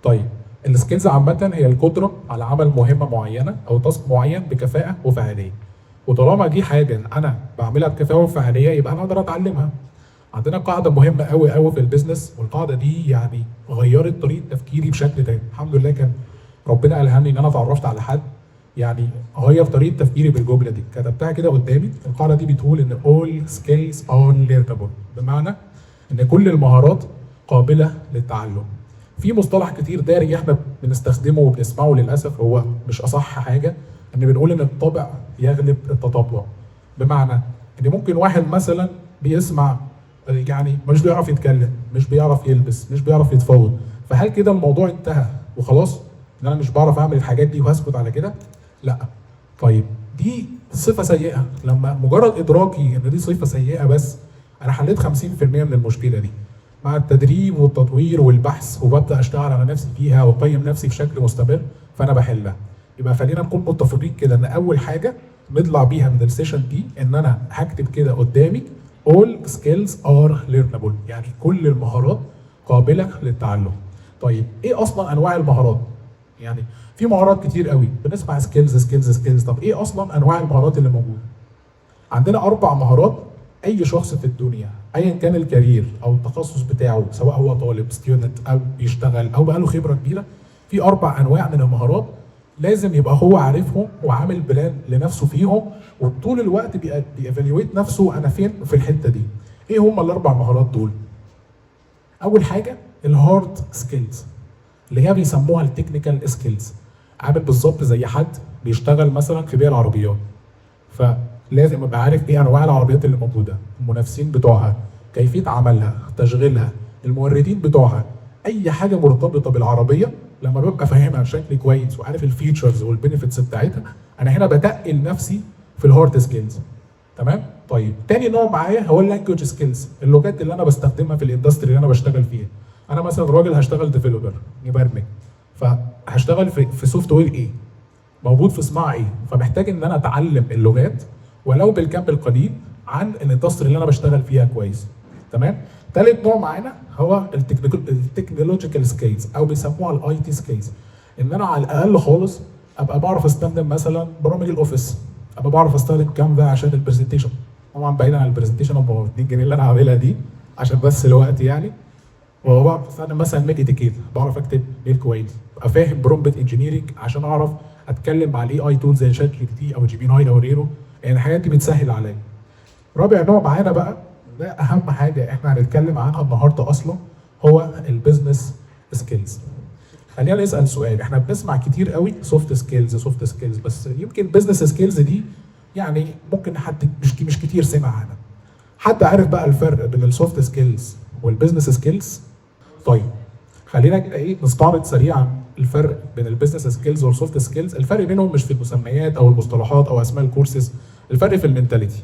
طيب السكيلز عامة هي القدرة على عمل مهمة معينة أو تاسك معين بكفاءة وفعالية. وطالما دي حاجة أنا بعملها بكفاءة وفعالية يبقى أنا أقدر أتعلمها. عندنا قاعدة مهمة قوي قوي في البيزنس، والقاعدة دي يعني غيرت طريقة تفكيري بشكل تاني. الحمد لله كان ربنا ألهمني إن أنا اتعرفت على حد يعني غير طريقة تفكيري بالجملة دي، كتبتها كده قدامي. القاعدة دي بتقول إن all skills are learnable، بمعنى إن كل المهارات قابلة للتعلم. في مصطلح كتير دارج احنا بنستخدمه وبنسمعه للاسف، هو مش اصح حاجه، ان بنقول ان الطبع يغلب التطبع. بمعنى ان ممكن واحد مثلا بيسمع يعني مش بيعرف يتكلم، مش بيعرف يلبس، مش بيعرف يتفاوض، فهل كده الموضوع انتهى وخلاص ان انا مش بعرف اعمل الحاجات دي وهسكت على كده؟ لا. طيب دي صفه سيئه، لما مجرد ادراكي ان دي صفه سيئه بس انا حليت 50% من المشكله دي. مع التدريب والتطوير والبحث وببدا اشتغل على نفسي فيها واقيم نفسي بشكل مستمر فانا بحلها. يبقى خلينا نكون متفقين كده ان اول حاجه نطلع بيها من السيشن دي ان انا هكتب كده قدامي all skills are learnable، يعني كل المهارات قابله للتعلم. طيب ايه اصلا انواع المهارات؟ يعني في مهارات كتير قوي بنسمع سكيلز سكيلز سكيلز، طب ايه اصلا انواع المهارات اللي موجوده؟ عندنا 4 مهارات اي شخص في الدنيا ايا كان الكارير او التخصص بتاعه، سواء هو طالب ستودنت او بيشتغل او بقاله خبره كبيره، في 4 انواع من المهارات لازم يبقى هو عارفهم وعامل بلان لنفسه فيهم، وطول الوقت بيأفاليويت نفسه انا فين في الحته دي. ايه هم ال4 مهارات دول؟ اول حاجه الهارد سكيلز، اللي هي بيسموها التكنيكال سكيلز. عامل بالظبط زي حد بيشتغل مثلا في بيع العربيات، فلازم ابقى عارف ايه انواع العربيات اللي موجوده، المنافسين بتوعها، كيفيه عملها، تشغيلها، الموردين بتوعها، اي حاجه مرتبطه بالعربيه. لما ببقى فاهمها بشكل كويس وعارف الفيتشرز والبينيفيتس بتاعتها، انا هنا بتقل نفسي في الهارد سكيلز. تمام؟ طيب تاني نوع معايا هو اللانجوج سكيلز، اللغات اللي انا بستخدمها في الاندستري اللي انا بشتغل فيها. انا مثلا راجل هشتغل ديفلوبر مبرمج، فهشتغل في سوفت وير ايه؟ موجود في صناعه ايه؟ فمحتاج ان انا اتعلم اللغات ولو بالكم القليل عن الاندستري اللي انا بشتغل فيها كويس. تمام؟ ثالث نوع معانا هو التكنولوجيكال سكيلز او بيسموها الاي تي سكيلز، ان انا على الاقل خالص ابقى بعرف استخدم مثلا برامج الاوفيس، ابقى بعرف استخدم كانفا عشان البرزنتيشن. طبعا بعيدا عن البرزنتيشن ابو 2 جنيه اللي انا عاملها دي عشان بس الوقت يعني. وبعرف استخدم مثلا ميل اتيكيت، بعرف اكتب ميل كويس، ابقى فاهم برومبت انجينيرنج عشان اعرف اتكلم مع الاي اي تولز زي شات جي بي تي او جيميناي او غيره، يعني الحاجات دي بتسهل عليا. رابع نوع معانا بقى، ده اهم حاجه احنا هنتكلم عنها النهارده اصلا، هو البيزنس سكيلز. خلينا نسال سؤال، احنا بنسمع كتير قوي سوفت سكيلز سوفت سكيلز، بس يمكن بيزنس سكيلز دي يعني ممكن حد مش كتير سمع عنها. حد عارف بقى الفرق بين السوفت سكيلز والبيزنس سكيلز؟ طيب خلينا كده ايه نستعرض سريعا الفرق بين البيزنس سكيلز والسوفت سكيلز. الفرق بينهم مش في المسميات او المصطلحات او اسماء الكورسز، الفرق في المينتاليتي.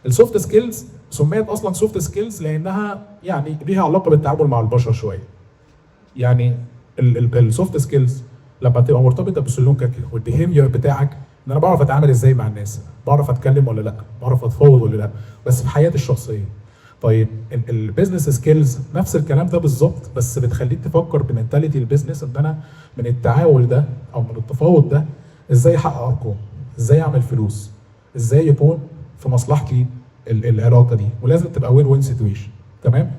السوفت سكيلز سميت اصلا سوفت سكيلز لانها يعني ليها علاقه بالتعامل مع البشر شويه. يعني السوفت سكيلز لما تبقى مرتبطه بسلوكك والبيهيفير بتاعك، ان انا بعرف اتعامل ازاي مع الناس، بعرف اتكلم ولا لا، بعرف اتفاوض ولا لا، بس في حياتي الشخصيه. طيب البيزنس سكيلز نفس الكلام ده بالظبط، بس بتخليك تفكر بمنتاليتي البيزنس، ان انا من التعامل ده او من التفاوض ده ازاي احقق ارقام، ازاي اعمل فلوس، ازاي يكون في مصلحتي العلاقه دي، ولازم تبقى وين وين سيتويشن. تمام؟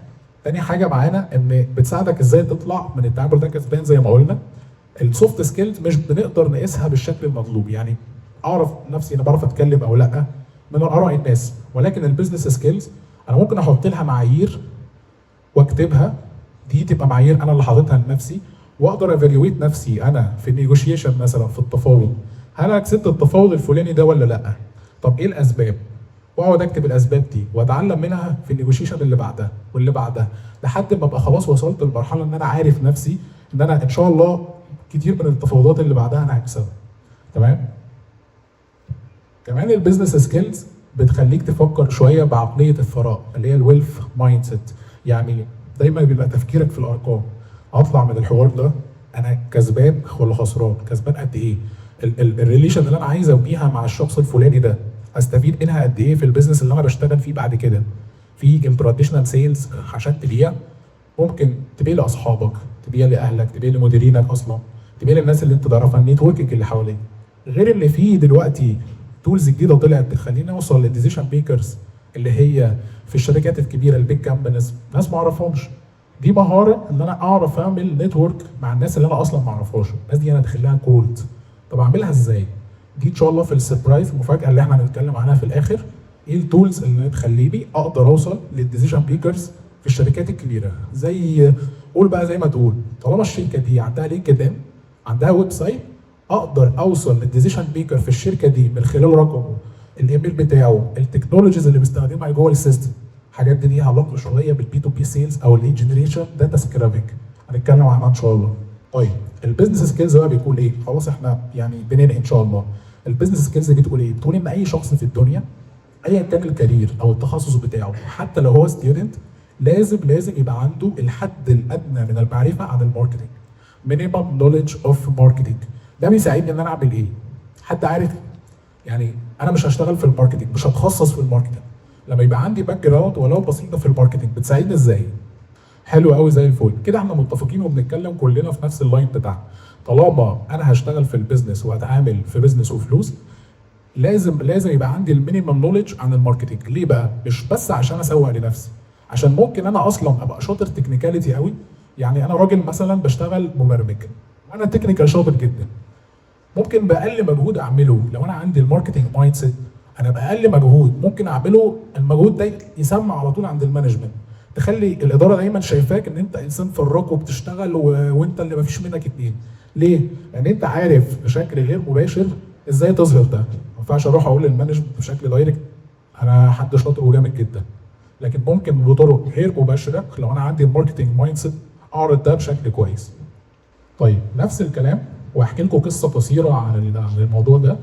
تاني حاجه معانا ان بتساعدك ازاي تطلع من التعامل ده كسبان زي ما قلنا. السوفت سكيلز مش بنقدر نقيسها بالشكل المطلوب، يعني اعرف نفسي انا بعرف اتكلم او لا من اراء الناس، ولكن البيزنس سكيلز انا ممكن احط لها معايير واكتبها، دي تبقى معايير انا اللي حاططها لنفسي، واقدر افاليويت نفسي انا في النيجوشيشن مثلا في التفاوض، هل انا كسبت التفاوض الفلاني ده ولا لا؟ طب ايه الاسباب؟ واقعد اكتب الاسباب دي واتعلم منها في النيجوشيشن اللي بعدها واللي بعدها، لحد ما ابقى خلاص وصلت لمرحله ان انا عارف نفسي ان انا ان شاء الله كتير من التفاوضات اللي بعدها انا هكسبها. تمام؟ كمان البيزنس سكيلز بتخليك تفكر شويه بعقليه الثراء اللي هي الويلث مايند سيت، يعني دايما بيبقى تفكيرك في الارقام. اطلع من الحوار ده انا كسبان ولا خسران؟ كسبان قد ايه؟ الريليشن اللي انا عايز ابنيها مع الشخص الفلاني ده استفيد منها قد ايه في البيزنس اللي انا بشتغل فيه بعد كده؟ في التراديشنال سيلز عشان تبيع ممكن تبيع لاصحابك، تبيع لاهلك، تبيع لمديرينك اصلا، تبيع للناس اللي انت تعرفها، النيتوركينج اللي حواليك. غير اللي فيه دلوقتي تولز جديده طلعت تخليني اوصل للديسيشن ميكرز اللي هي في الشركات الكبيره البيج كامبانيز، ناس ما اعرفهمش. دي مهاره ان انا اعرف اعمل نتورك مع الناس اللي انا اصلا ما اعرفهاش، الناس دي انا ادخل لها كولد. طب اعملها ازاي؟ دي ان شاء الله في السربرايز المفاجاه اللي احنا هنتكلم عنها في الاخر. ايه التولز اللي تخليني اقدر اوصل للديسيشن ميكرز في الشركات الكبيره؟ زي قول بقى زي ما تقول، طالما الشركه دي عندها لينكد ان، عندها ويب سايت، اقدر اوصل للديسيشن ميكر في الشركه دي من خلال رقمه، الايميل بتاعه، التكنولوجيز اللي بيستخدمها جوه السيستم. الحاجات دي ليها علاقه شويه بالبي تو بي سيلز او الليد جنريشن، داتا سكرابنج، هنتكلم عنها ان شاء الله. طيب البيزنس سكيلز بقى بيقول ايه؟ خلاص احنا يعني بننهي ان شاء الله. البيزنس سكيلز بتقول ايه؟ بتقول ان اي شخص في الدنيا ايا كان الكارير او التخصص بتاعه، حتى لو هو ستودنت، لازم يبقى عنده الحد الادنى من المعرفه عن الماركتنج. مينيمم نوليدج اوف ماركتنج. ده بيساعدني ان انا اعمل ايه؟ حد عارف؟ يعني انا مش هشتغل في الماركتنج، مش هتخصص في الماركتنج، لما يبقى عندي باك جراوند ولو بسيطه في الماركتنج بتساعدني ازاي؟ حلو قوي زي الفل كده، احنا متفقين وبنتكلم كلنا في نفس اللاين بتاعنا. طالما انا هشتغل في البيزنس وهتعامل في بيزنس وفلوس، لازم يبقى عندي المينيمم نوليدج عن الماركتنج. ليه بقى؟ مش بس عشان اسوق لنفسي، عشان ممكن انا اصلا ابقى شاطر تكنيكاليتي قوي. يعني انا راجل مثلا بشتغل مبرمج وانا تكنيكال شاطر جدا، ممكن باقل مجهود اعمله لو انا عندي الماركتنج مايند سيت، انا باقل مجهود ممكن اعمله، المجهود ده يسمع على طول عند المانجمنت، تخلي الاداره دايما شايفاك ان انت انسان فراك وبتشتغل وانت اللي ما فيش منك اتنين. ليه؟ لان انت عارف بشكل غير مباشر ازاي تظهر ده. ما ينفعش اروح اقول للمانجمنت بشكل دايركت انا حد شاطر وجامد جدا، لكن ممكن بطرق غير مباشره لو انا عندي الماركتنج مايند سيت اعرض ده بشكل كويس. طيب نفس الكلام، واحكي لكم قصه قصيره عن الموضوع ده.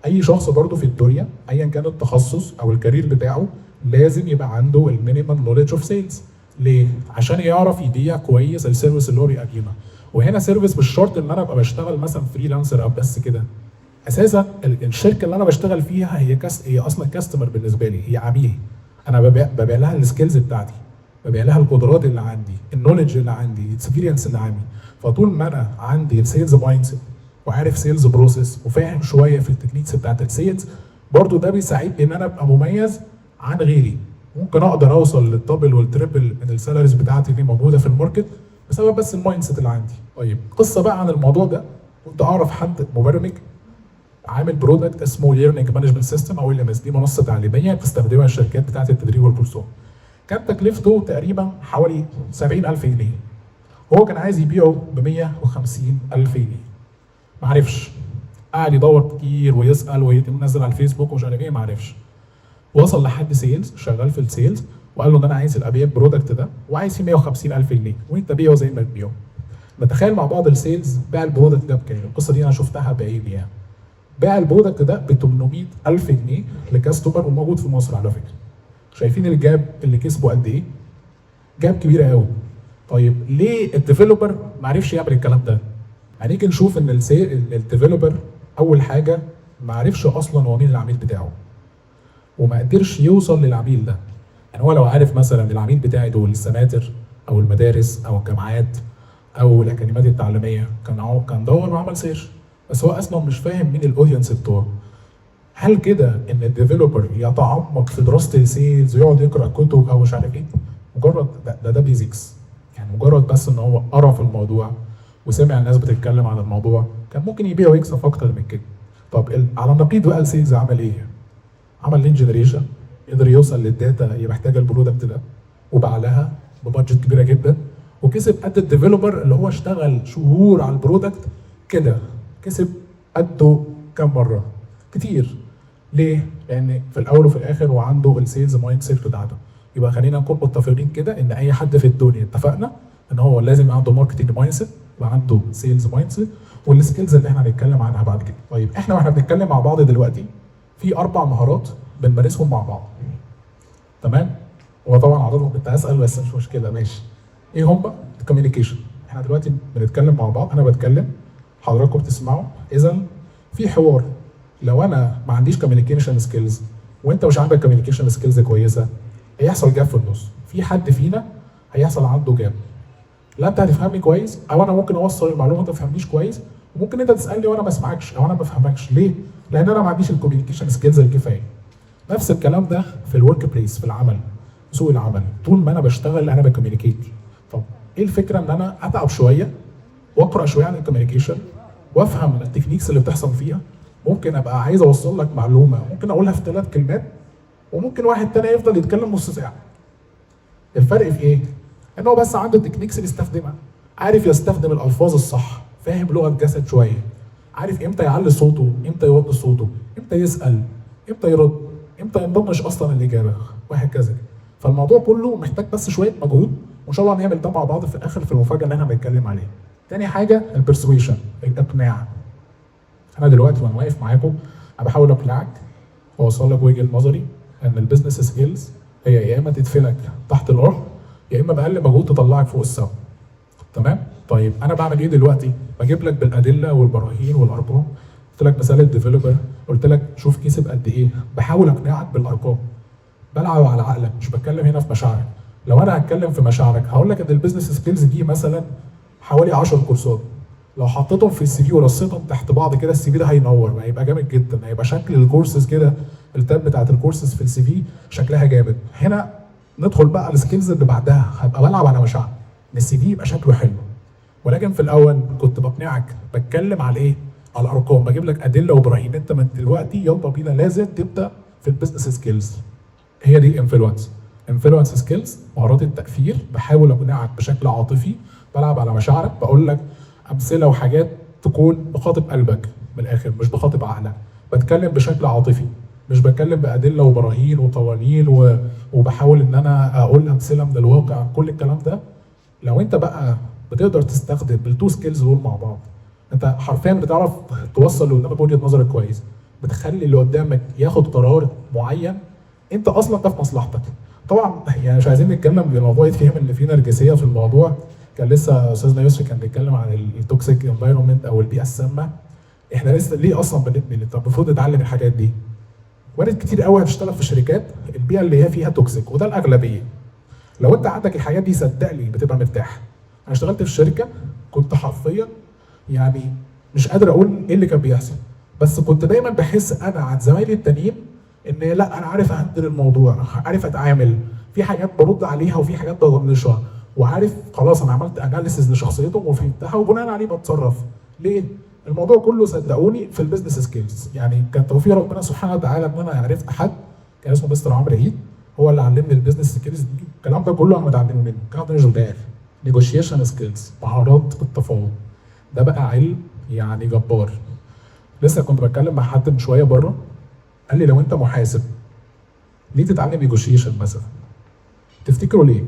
اي شخص برضه في الدنيا ايا كان التخصص او الكارير بتاعه لازم يبقى عنده المينيمم نوليدج اوف سيلز. ليه؟ عشان يعرف يبيع كويس السيرفيس اللي هو بيقدمها. وهنا سيرفيس مش شرط ان انا ابقى بشتغل مثلا فريلانسر او بس كده. اساسا الشركه اللي انا بشتغل فيها هي اصلا كاستمر بالنسبه لي، هي عميل. انا ببيع لها السكيلز بتاعتي، ببيع لها القدرات اللي عندي، النولج اللي عندي، الاكسبيرينس اللي عندي. فطول ما انا عندي السيلز مايند سيت وعارف سيلز بروسيس وفاهم شويه في التكنيكس بتاعت السيلز، برضو ده بيساعدني ان انا ابقى مميز عن غيري. ممكن اقدر اوصل للدبل والتريبل من السالاريز بتاعتي اللي موجوده في الماركت بسبب بس المايند سيت اللي عندي. طيب قصه بقى عن الموضوع ده، كنت اعرف حد مبرمج عامل برودكت اسمه ليرنينج مانجمنت سيستم او ال ام اس، دي منصه تعليميه بتستخدمها الشركات بتاعت التدريب والكورسات. كانت تكلفته تقريبا حوالي 70,000 جنيه. هو كان عايز يبيعه ب 150,000 جنيه. ما عرفش، قعد يدور كتير ويسال وينزل على الفيسبوك ومش عارف ايه، ما عرفش. وصل لحد سيلز شغال في السيلز وقال له ان انا عايز ابيع البرودكت ده وعايز فيه 150,000 جنيه وانت بيعه زي ما تبيعه. نتخيل مع بعض السيلز باع البرودكت ده بكام؟ القصه دي انا شفتها بعيني يعني. باع البرودكت ده ب 800,000 جنيه لكاستمر وموجود في مصر على فكره. شايفين الجاب اللي كسبه قد ايه؟ جاب كبيره قوي. طيب ليه الديفلوبر ما عرفش يعمل الكلام ده؟ هنيجي نشوف ان الديفلوبر اول حاجه ما عرفش اصلا هو مين العميل بتاعه، وما قدرش يوصل للعميل ده. يعني هو لو عارف مثلا العميل بتاعي دول السناتر او المدارس او الجامعات او الاكاديميات التعليميه، كان دور وعمل سيرش، بس هو اصلا مش فاهم مين الاودينس بتوعه. هل كده ان الديفلوبر يتعمق في دراسه السيلز ويقعد يقرا كتب او مش عارف ايه؟ مجرد ده بيزكس، يعني مجرد بس ان هو قرا في الموضوع وسمع الناس بتتكلم عن الموضوع كان ممكن يبيع ويكسب اكتر من كده. طب على النقيض بقى السيلز عمل ايه؟ عمل ليد جنريشن، قدر يوصل للداتا اللي محتاجه البرودكت ده وباع لها ببادجت كبيره جدا، وكسب قد الديفلوبر اللي هو اشتغل شهور على البرودكت كده، كسب قده كام مره؟ كتير. ليه؟ لان في الاول وفي الاخر هو عنده السيلز مايند سيت بتاعته. يبقى خلينا نكون متفقين كده ان اي حد في الدنيا اتفقنا ان هو لازم يبقى عنده ماركتنج مايند سيت، يبقى عنده سيلز مايند سيت، والسكيلز اللي احنا هنتكلم عنها بعد كده. طيب احنا واحنا بنتكلم مع بعض دلوقتي في 4 مهارات بنمارسهم مع بعض. تمام؟ هو طبعا عضلهم كنت هسال بس مش مشكله، ماشي. ايه هم؟ الكوميونيكيشن. احنا دلوقتي بنتكلم مع بعض، انا بتكلم حضراتكم بتسمعوا، اذا في حوار. لو انا ما عنديش كوميونيكيشن سكيلز وانت مش عندك كوميونيكيشن سكيلز كويسه، هيحصل جاب في النص، في حد فينا هيحصل عنده جاب. لا انت هتفهمني كويس، او انا ممكن اوصل المعلومه انت ما تفهمنيش كويس، وممكن انت تسالني وانا ما اسمعكش او انا ما بفهمكش. ليه؟ لان انا ما عنديش الكوميونيكيشن سكيلز الكفايه. نفس الكلام ده في الورك بليس، في العمل، سوق العمل. طول ما انا بشتغل انا بكوميونيكيت. طب ايه الفكره؟ ان انا اتعب شويه واقرا شويه عن الكوميونيكيشن وافهم التكنيكس اللي بتحصل فيها. ممكن ابقى عايز اوصل لك معلومه ممكن اقولها في 3 كلمات، وممكن واحد تاني يفضل يتكلم نص ساعه. الفرق في ايه؟ ان هو بس عنده التكنيكس بيستخدمها، عارف يستخدم الالفاظ الصح، فاهم لغه جسد شويه، عارف امتى يعلي صوته، امتى يوطي صوته، امتى يسال، امتى يرد، امتى ينضمش اصلا الاجابه، وهكذا. فالموضوع كله محتاج بس شويه مجهود، وان شاء الله هنعمل ده مع بعض في الاخر في المفاجاه اللي احنا بنتكلم عليها. تاني حاجه البرسويشن، الاقناع. انا دلوقتي وانا واقف معاكم انا بحاول اقنعك واوصل لك وجهه نظري ان البيزنس سكيلز هي يا اما تدفنك تحت الارض يا اما باقل مجهود تطلعك فوق السما. تمام؟ طيب انا بعمل ايه دلوقتي؟ بجيب لك بالادله والبراهين والارقام. قلت لك مثال الديفلوبر، قلت لك شوف كسب قد ايه، بحاول اقنعك بالارقام. بلعب على عقلك، مش بتكلم هنا في مشاعرك. لو انا هتكلم في مشاعرك هقول لك ان البيزنس سكيلز دي مثلا حوالي 10 كورسات. لو حطيتهم في السي في ورصيتهم تحت بعض كده السي في ده هينور، هيبقى جامد جدا، هيبقى شكل الكورسز كده، التاب بتاعت الكورسز في السي في شكلها جامد. هنا ندخل بقى على السكيلز اللي بعدها، هبقى بلعب على مشاعرك ان السي في يبقى شكله حلو. ولكن في الاول كنت بقنعك، بتكلم على ايه؟ على الارقام، بجيب لك ادله وبراهين. انت من دلوقتي يلا بينا لازم تبدا في البيزنس سكيلز. هي دي انفلونس سكيلز، مهارات التاثير. بحاول اقنعك بشكل عاطفي، بلعب على مشاعرك، بقول لك امثله وحاجات تكون بخاطب قلبك من الاخر مش بخاطب عقلك. بتكلم بشكل عاطفي، مش بتكلم بادله وبراهين وقوانين وبحاول ان انا اقول امثله من الواقع. كل الكلام ده لو انت بقى بتقدر تستخدم التو سكيلز دول مع بعض، انت حرفيا بتعرف توصل اللي قدامك وجهه نظرك كويس، بتخلي اللي قدامك ياخد قرار معين انت اصلا ده في مصلحتك. طبعا يعني مش عايزين نتكلم بالموضوع يتفهم ان في نرجسيه في الموضوع. كان لسه استاذنا يوسف كان بيتكلم عن التوكسيك انفايرمنت او البيئه السامه. احنا لسه ليه اصلا بندمن؟ طب المفروض نتعلم الحاجات دي. وارد كتير قوي هتشتغل في شركات البيئه اللي هي فيها توكسيك، وده الاغلبيه. لو انت عندك الحاجات دي صدقني بتبقى مرتاح. انا اشتغلت في شركه كنت حرفيا يعني مش قادر اقول ايه اللي كان بيحصل، بس كنت دايما بحس انا عن زمايلي التانيين ان لا انا عارف اهندل الموضوع، عارف اتعامل في حاجات برد عليها وفي حاجات بطنشها، وعارف خلاص انا عملت اناليسيز لشخصيتهم وفهمتها وبناء عليه بتصرف. ليه؟ الموضوع كله صدقوني في البيزنس سكيلز. يعني كان توفيق ربنا سبحانه وتعالى ان انا عرفت حد كان اسمه مستر عمرو عيد، هو اللي علمني البيزنس سكيلز دي. الكلام ده كله انا متعلمه منه. الكلام ده مش بتاعي. نيجوشيشن سكيلز، مهارات التفاوض. ده بقى علم يعني جبار. لسه كنت بتكلم مع حد من شويه بره، قال لي لو انت محاسب ليه تتعلم نيجوشيشن مثلا؟ تفتكروا ليه؟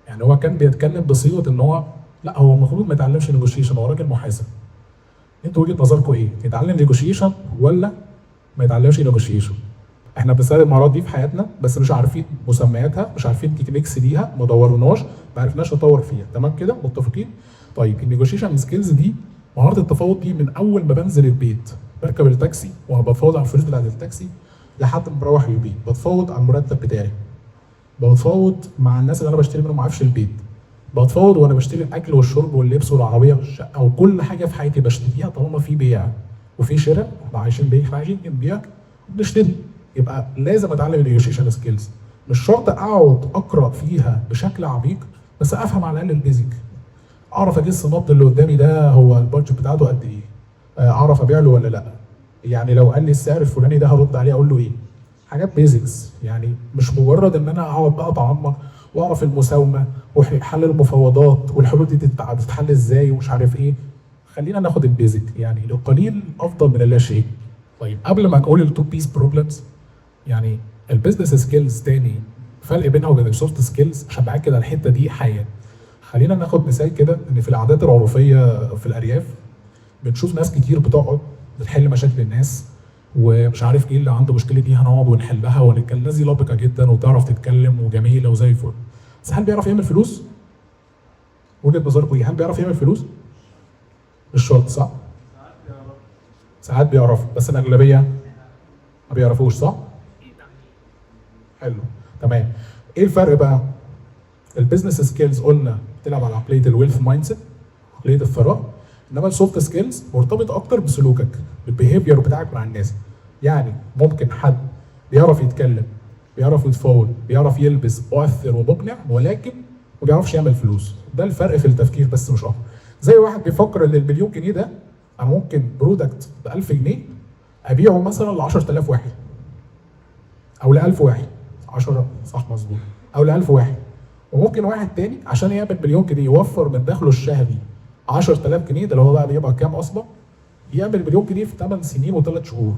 يعني هو كان بيتكلم بصيغه ان هو لا هو المفروض ما يتعلمش نيجوشيشن، هو راجل محاسب. انتوا وجهه نظركم ايه؟ يتعلم نيجوشيشن ولا ما يتعلمش نيجوشيشن؟ احنا بنستخدم المهارات دي في حياتنا بس مش عارفين مسمياتها، مش عارفين تكنيكس ليها، ما دورناش، ما عرفناش نطور فيها. تمام كده؟ متفقين؟ طيب النيجوشيشن سكيلز دي، مهاره التفاوض دي، من اول ما بنزل البيت بركب التاكسي وانا بتفاوض على الفلوس بتاعت التاكسي لحد ما بروح البيت بتفاوض على المرتب بتاعي، بتفاوض مع الناس اللي انا بشتري منهم عفش البيت، بتفاوض وانا بشتري الاكل والشرب واللبس والعربيه والشقه وكل حاجه في حياتي بشتريها. طالما في بيع وفي شراء، احنا عايشين بيع، احنا عايشين نبيع بنشتري، يبقى لازم اتعلم النيجوشيشن سكيلز. مش شرط اقعد اقرا فيها بشكل عميق، بس افهم على الاقل البيزك، اعرف اجس النبض اللي قدامي ده هو البادجت بتاعته قد ايه، اعرف ابيع له ولا لا، يعني لو قال لي السعر الفلاني ده هرد عليه اقول له ايه. حاجات بيزكس، يعني مش مجرد ان انا اقعد بقى اتعمق واعرف المساومه وحل المفاوضات والحلول دي بتتحل ازاي ومش عارف ايه. خلينا ناخد البيزك، يعني القليل افضل من اللا شيء. طيب قبل ما اقول التو بيس بروبلمز، يعني البيزنس سكيلز تاني فرق بينها وبين السوفت سكيلز عشان باكد على الحته دي حاجه. خلينا ناخد مثال كده ان في العادات العرفيه في الارياف بنشوف ناس كتير بتقعد بتحل مشاكل الناس ومش عارف ايه اللي عنده مشكله دي هنقعد ونحلها ونتكلم. الناس دي لبقه جدا وبتعرف تتكلم وجميله وزي الفل، بس هل بيعرف يعمل فلوس؟ وجهه نظركم ايه؟ هل بيعرف يعمل فلوس؟ مش شرط، صح؟ ساعات بيعرف بس الاغلبيه ما بيعرفوش، صح؟ حلو، تمام. ايه الفرق بقى؟ البيزنس سكيلز قلنا بتلعب على عقليه الويلث مايند سيت، عقليه الثراء. انما السوفت سكيلز مرتبطه اكتر بسلوكك، بالبيهيفير بتاعك مع الناس. يعني ممكن حد بيعرف يتكلم، بيعرف يتفاوض، بيعرف يلبس مؤثر ومقنع، ولكن ما بيعرفش يعمل فلوس. ده الفرق في التفكير بس مش اكتر. زي واحد بيفكر ان المليون جنيه ده انا ممكن برودكت ب 1000 جنيه ابيعه مثلا ل 10000 واحد او ل 1000 واحد، 10 صح مظبوط، او ل 1000 واحد. وممكن واحد تاني عشان يعمل مليون جنيه يوفر من دخله الشهري 10000 جنيه، ده اللي هو بقى بيبقى كام اصلا؟ يعمل مليون جنيه في 8 سنين و3 شهور.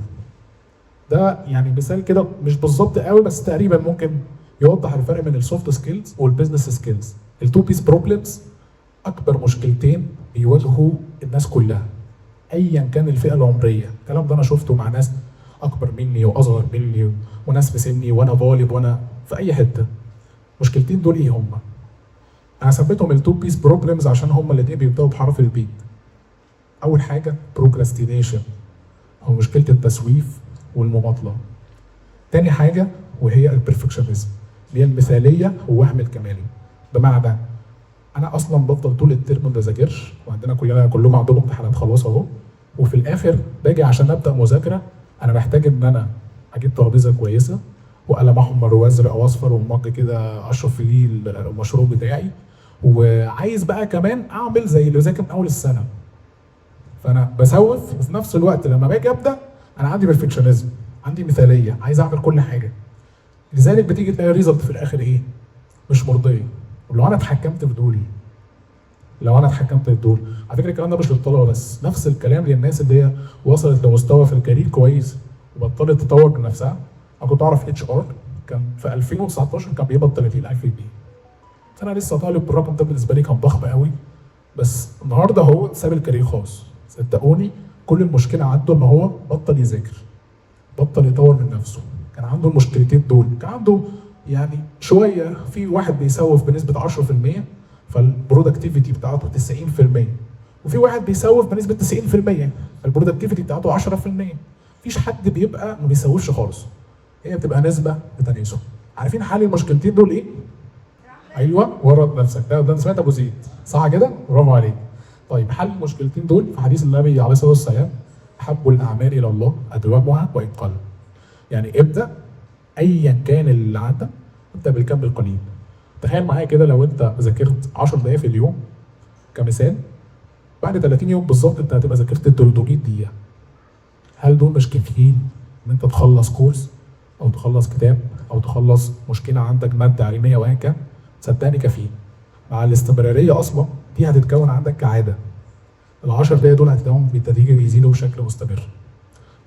ده يعني مثال كده مش بالظبط قوي، بس تقريبا ممكن يوضح الفرق بين السوفت سكيلز والبيزنس سكيلز. التو بيس بروبلمز اكبر مشكلتين بيواجهوا الناس كلها ايا كان الفئه العمريه. الكلام ده انا شفته مع ناس اكبر مني واصغر مني وناس في سني وانا طالب وانا في اي حته. المشكلتين دول ايه هم؟ انا سميتهم التو بيس بروبلمز عشان هم الاثنين بيبداوا بحرف البي. اول حاجه بروكراستينيشن، او مشكله التسويف والمماطله. تاني حاجه وهي البرفكشنزم، اللي هي المثاليه ووهم الكمال. بمعنى انا اصلا بفضل طول الترم ما بذاكرش، وعندنا كلهم عندهم امتحانات خلاص اهو، وفي الاخر باجي عشان ابدا مذاكره انا محتاج ان انا اجيب ترابيزه كويسه وقلم احمر وازرق واصفر ومج كده اشرب فيه المشروب بتاعي، وعايز بقى كمان اعمل زي اللي ذاكر من اول السنه. فانا بسوف، وفي نفس الوقت لما باجي ابدا انا عندي بيرفكشنزم، عندي مثاليه، عايز اعمل كل حاجه. لذلك بتيجي تلاقي ريزلت في الاخر ايه؟ مش مرضيه. ولو انا اتحكمت في دول، لو انا اتحكمت في دول، على فكره الكلام ده مش للطلبه بس، نفس الكلام للناس اللي هي وصلت لمستوى في الكارير كويس وبطلت تطور من نفسها. انا كنت اعرف اتش ار كان في 2019 كان بيقبض 30000 جنيه. انا لسه طالب، الرقم ده بالنسبه لي كان ضخم قوي، بس النهارده هو ساب الكارير خالص. صدقوني كل المشكله عنده ان هو بطل يذاكر، بطل يطور من نفسه. كان عنده المشكلتين دول، كان عنده يعني شويه، في واحد بيسوف بنسبه 10% فالبرودكتيفيتي بتاعته 90%، وفي واحد بيسوف بنسبه 90% فالبرودكتيفيتي بتاعته 10%. مفيش حد بيبقى ما بيسوفش خالص، هي بتبقى نسبه بتناسب. عارفين حل المشكلتين دول ايه؟ ايوه ورط نفسك. ده انا سمعت ابو زيد صح كده؟ برافو عليك. طيب حل المشكلتين دول في حديث النبي عليه الصلاه والسلام: احب الاعمال الى الله ادومها وان قل. يعني ابدا ايا كان اللي عندك، ابدا بالكم القليل. تخيل معايا كده لو انت ذاكرت 10 دقائق في اليوم كمثال، بعد 30 يوم بالظبط انت هتبقى ذاكرت 300 دقيقه. هل دول مش كافيين ان انت تخلص كورس او تخلص كتاب او تخلص مشكله عندك ماده علميه وان كان؟ صدقني كافيين. مع الاستمراريه اصلا دي هتتكون عندك كعاده. ال10 دقايق دول هتلاقيهم بالتدريج بيزيدوا بشكل مستمر.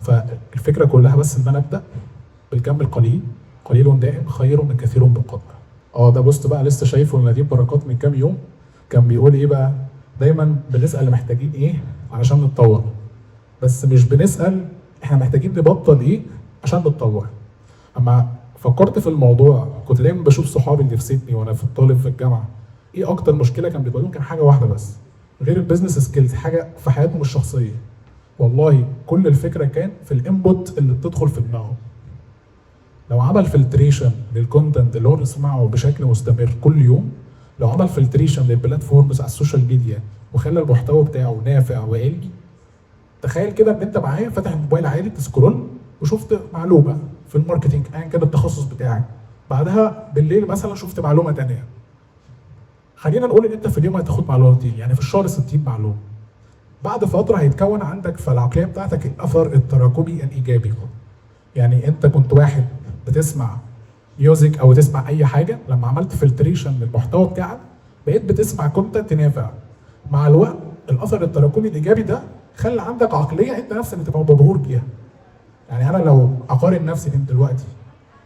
فالفكره كلها بس ان انا ابدا بالكم القليل، قليل دائم خير من كثير بالقدر. ده بوست بقى لسه شايفه لنجيب بركات من كام يوم، كان بيقول ايه بقى؟ دايما بنسال محتاجين ايه علشان نتطور، بس مش بنسال احنا محتاجين نبطل ايه عشان نتطور. اما فكرت في الموضوع كنت دايما بشوف صحابي اللي في سيدني وانا في الطالب في الجامعه، ايه اكتر مشكله كان بيقولون؟ كان حاجه واحده بس غير البيزنس سكيلز، حاجه في حياتهم الشخصيه. والله كل الفكره كان في الانبوت اللي بتدخل في دماغه. لو عمل فلتريشن للكونتنت اللي هو بيسمعه بشكل مستمر كل يوم، لو عمل فلتريشن للبلاتفورمز على السوشيال ميديا وخلى المحتوى بتاعه نافع وعلمي، تخيل كده ان انت معايا فاتح الموبايل عادي تسكرول وشفت معلومه في الماركتنج ايا كان التخصص بتاعك، بعدها بالليل مثلا شفت معلومه ثانيه. خلينا نقول ان انت في اليوم هتاخد معلومتين، يعني في الشهر 60 معلومه. بعد فتره هيتكون عندك في العقليه بتاعتك الاثر التراكمي الايجابي. يعني انت كنت واحد بتسمع ميوزك او تسمع اي حاجه، لما عملت فلتريشن للمحتوى بتاعك بقيت بتسمع كونتنت نافع. مع الوقت الاثر التراكمي الايجابي ده خلى عندك عقليه انت نفسك بتبقى مبهور بيها. يعني انا لو اقارن نفسي من دلوقتي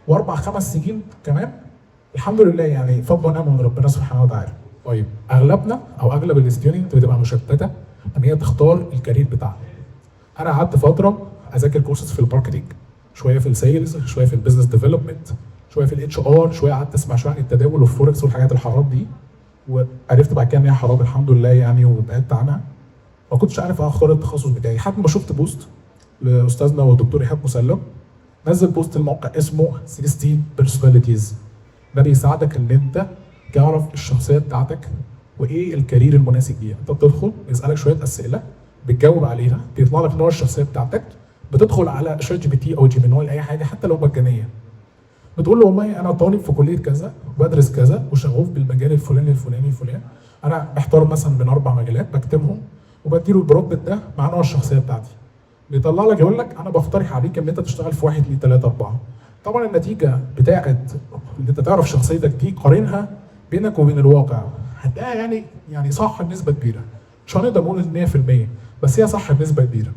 واربع خمس سنين كمان، الحمد لله يعني فضل ونعمه من ربنا سبحانه وتعالى. طيب اغلبنا او اغلب الستودنت بتبقى مشتته ان هي تختار الكارير بتاعها. انا قعدت فتره اذاكر كورسز في الماركتنج، شويه في السيلز، شويه في البيزنس ديفلوبمنت، شويه في الاتش ار، شويه قعدت اسمع شويه عن التداول والفوركس والحاجات الحرام دي، وعرفت بعد كده ان هي حرام الحمد لله يعني، وبعدت عنها. ما كنتش عارف اختار التخصص بتاعي لحد ما شفت بوست لاستاذنا والدكتور ايهاب مسلم، نزل بوست الموقع اسمه 16 بيرسوناليتيز. ده بيساعدك ان انت تعرف الشخصيه بتاعتك وايه الكارير المناسب ليها. انت بتدخل بيسالك شويه اسئله بتجاوب عليها بيطلع لك نوع الشخصيه بتاعتك. بتدخل على شات جي بي تي او جيميناي اي حاجه حتى لو مجانيه، بتقول له والله انا طالب في كليه كذا وبدرس كذا وشغوف بالمجال الفلاني الفلاني الفلاني، انا محتار مثلا بين 4 مجالات بكتبهم وبديله البرومبت ده مع نوع الشخصيه بتاعتي. بيطلع لك يقول لك انا بقترح عليك ان انت تشتغل في 1 2 3 4. طبعا النتيجه بتاعت ان انت تعرف شخصيتك دي قارنها بينك وبين الواقع، هتلاقيها يعني صح بنسبه كبيره. مش هنقدر نقول 100% بس هي صح بنسبه كبيره.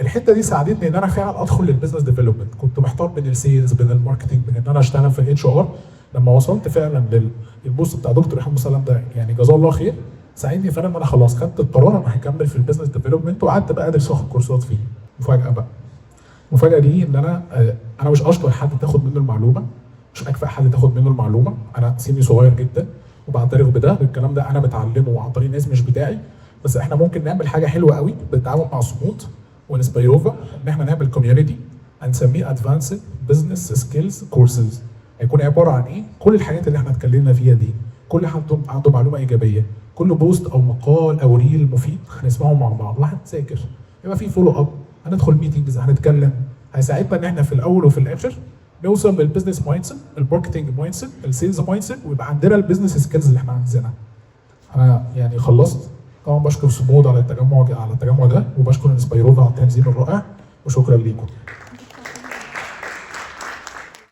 الحته دي ساعدتني ان انا فعلا ادخل للبزنس ديفلوبمنت. كنت محتار بين السيلز بين الماركتنج بين ان انا اشتغل في الاتش ار. لما وصلت فعلا للبوست بتاع دكتور محمد سلام ده يعني جزاه الله خير، ساعدني فعلا ان انا خلاص خدت القرار انا هكمل في البزنس ديفلوبمنت وقعدت بقى ادرس واخد كورسات فيه. مفاجاه بقى، المفاجاه دي ان انا مش اشطر حد تاخد منه المعلومه، مش اكفأ حد تاخد منه المعلومه. انا سني صغير جدا وبعترف بده، الكلام ده انا متعلمه عن طريق ناس مش بتاعي. بس احنا ممكن نعمل حاجه حلوه قوي بالتعاون مع صمود وانسبيروفا، ان احنا نعمل كوميونتي هنسميه ادفانسد بزنس سكيلز كورسز. هيكون عباره عن ايه؟ كل الحاجات اللي احنا اتكلمنا فيها دي، كل حد عنده معلومه ايجابيه، كل بوست او مقال او ريل مفيد هنسمعه مع بعض وهنذاكر. يبقى في فولو اب، هندخل ميتنجز، هنتكلم. هيساعدنا ان احنا في الاول وفي الاخر نوصل للبزنس مايند سيت، الماركتنج مايند سيت، السيلز مايند سيت، ويبقى عندنا البزنس سكيلز اللي احنا عايزينها. انا يعني خلصت. طبعا بشكر صمود على التجمع ده، وبشكر انسبيروفا على التنظيم الرائع، وشكرا ليكم.